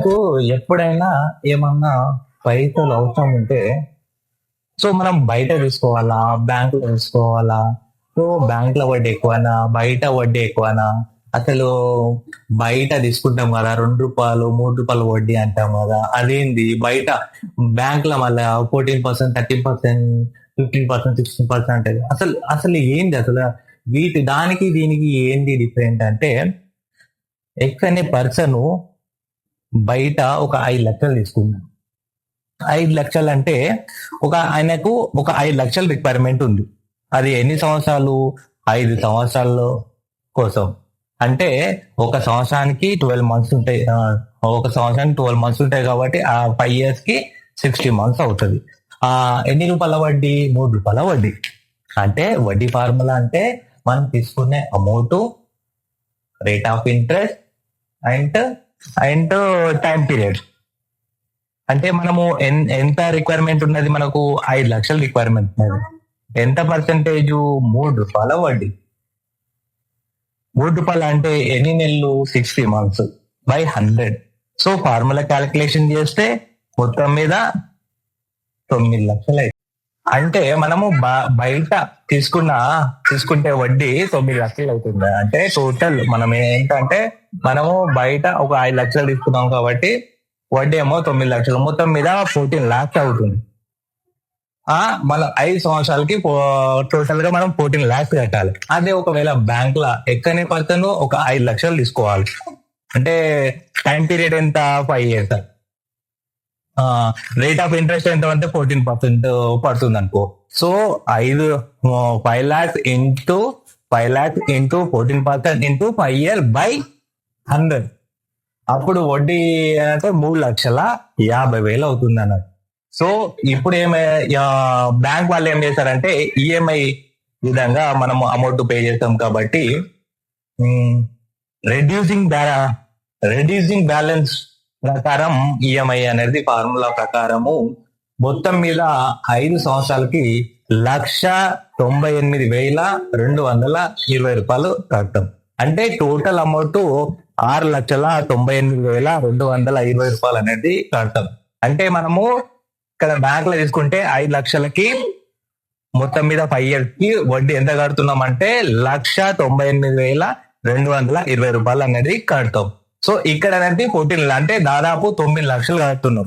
మనకు ఎప్పుడైనా ఏమన్నా పైసలు అవసరం ఉంటే సో మనం బయట తీసుకోవాలా, బ్యాంకులో తీసుకోవాలా? సో బ్యాంకులో వడ్డీ ఎక్కువనా, బయట వడ్డీ ఎక్కువనా? అసలు బయట తీసుకుంటాం కదా ₹2, ₹3 వడ్డీ అంటాం కదా, అదేంది? బయట బ్యాంకులో మళ్ళా 14%, 13%, 15%, 16% అసలు అసలు ఏంది అసలు? దానికి దీనికి ఏంది డిఫరెంట్ అంటే, ఎక్కడనే పర్సన్ బయట ఒక 5 లక్షలు తీసుకున్నాడు. 5 లక్షలు అంటే ఆయనకు ఒక 5 లక్షలు రిక్వైర్మెంట్ ఉంది. అది ఎన్ని సంవత్సరాలు? 5 సంవత్సరాల కోసం. అంటే ఒక సంవత్సరానికి 12 మంత్స్ ఉంటాయి. ఒక సంవత్సరానికి 12 మంత్స్ ఉంటాయి కాబట్టి ఆ 5 years కి 60 months అవుతుంది. ఎన్ని రూపాయల వడ్డీ? ₹3 వడ్డీ. అంటే వడ్డీ ఫార్ములా అంటే మనం తీసుకునే amount, rate of interest and time period. అంటే మనము ఎంత రిక్వైర్మెంట్ ఉన్నది? మనకు 5 లక్షలు రిక్వైర్మెంట్ ఉన్నది. ఎంత పర్సెంటేజ్? ₹3 వడ్డీ. ₹3 అంటే ఎన్ని నెలలు? 60 months by 100. So formula calculation చేస్తే మొత్తం మీద 9 లక్షలు అయితే, అంటే మనము బయట తీసుకుంటే వడ్డీ 9 లక్షలు అవుతుంది. అంటే టోటల్ మనం ఏంటంటే, మనము బయట ఒక 5 లక్షలు తీసుకున్నాం కాబట్టి వడ్డీ ఏమో 9 లక్షలు, మొత్తం మీద 14 lakhs అవుతుంది. మన 5 సంవత్సరాలకి టోటల్ గా మనం 14 lakhs కట్టాలి. అదే ఒకవేళ బ్యాంక్ లా ఎక్కనే పర్సన్ ఒక 5 లక్షలు తీసుకోవాలి అంటే టైం పీరియడ్ ఎంత? 5 years. రేట్ ఆఫ్ ఇంట్రెస్ట్ ఎంత అంటే 14% పడుతుంది అనుకో. So 5 lakhs into 14% into 5 years by 100. అప్పుడు వడ్డీ అంటే 3,50,000 అవుతుంది అన్నట్టు. సో ఇప్పుడు బ్యాంక్ వాళ్ళు ఏం చేశారంటే, ఈఎంఐ విధంగా మనం అమౌంట్ పే చేస్తాం కాబట్టి రెడ్యూసింగ్ బ్యాలెన్స్ ప్రకారం ఈఎంఐ అనేది ఫార్ములా ప్రకారము మొత్తం మీద 5 సంవత్సరాలకి ₹1,98,220 కడతాం. అంటే టోటల్ అమౌంట్ ₹6,98,220 అనేది కడతాం. అంటే మనము ఇక్కడ బ్యాంక్ లో తీసుకుంటే 5 లక్షలకి మొత్తం మీద 5 years కి వడ్డీ ఎంత కడుతున్నాం అంటే ₹1,98,220 అనేది కడతాం. సో ఇక్కడ అనేది 14 అంటే దాదాపు 9 లక్షలు కడుతున్నాం.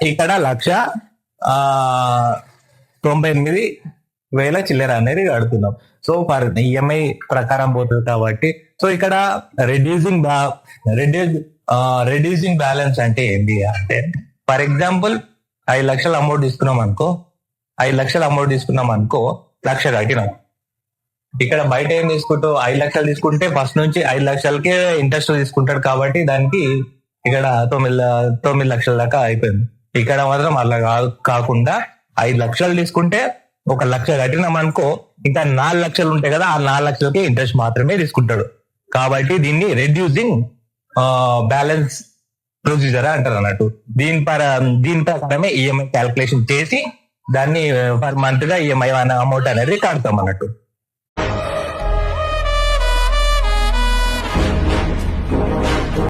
ఇక్కడ 1,98,000 చిల్లర అనేది కడుతున్నాం. సో ఫర్ ఈఎంఐ ప్రకారం పోతుంది కాబట్టి. సో ఇక్కడ రెడ్యూసింగ్ బ్యాలెన్స్ అంటే ఏంటి అంటే, ఫర్ ఎగ్జాంపుల్ 5 లక్షల అమౌంట్ తీసుకున్నాం అనుకో, 1,00,000 కట్టినాం. ఇక్కడ బయట ఏం తీసుకుంటావు? 5 లక్షలు తీసుకుంటే ఫస్ట్ నుంచి 5 లక్షలకే ఇంట్రెస్ట్ తీసుకుంటాడు కాబట్టి దానికి ఇక్కడ 9 లక్షల దాకా అయిపోయింది. ఇక్కడ మాత్రం అలా కాకుండా 5 లక్షలు తీసుకుంటే 1,00,000 కట్టినాం అనుకో, ఇంకా 4 లక్షలు ఉంటాయి కదా, ఆ 4 లక్షలకి ఇంట్రెస్ట్ మాత్రమే తీసుకుంటాడు. కాబట్టి దీన్ని రెడ్యూసింగ్ బ్యాలెన్స్ ప్రొసీజర్ అంటారు అన్నట్టు. దీని ప్రకారమే ఈఎంఐ క్యాల్కులేషన్ చేసి దాన్ని పర్ మంత్ గా ఈఎంఐ అమౌంట్ అనేది కడతాం అన్నట్టు.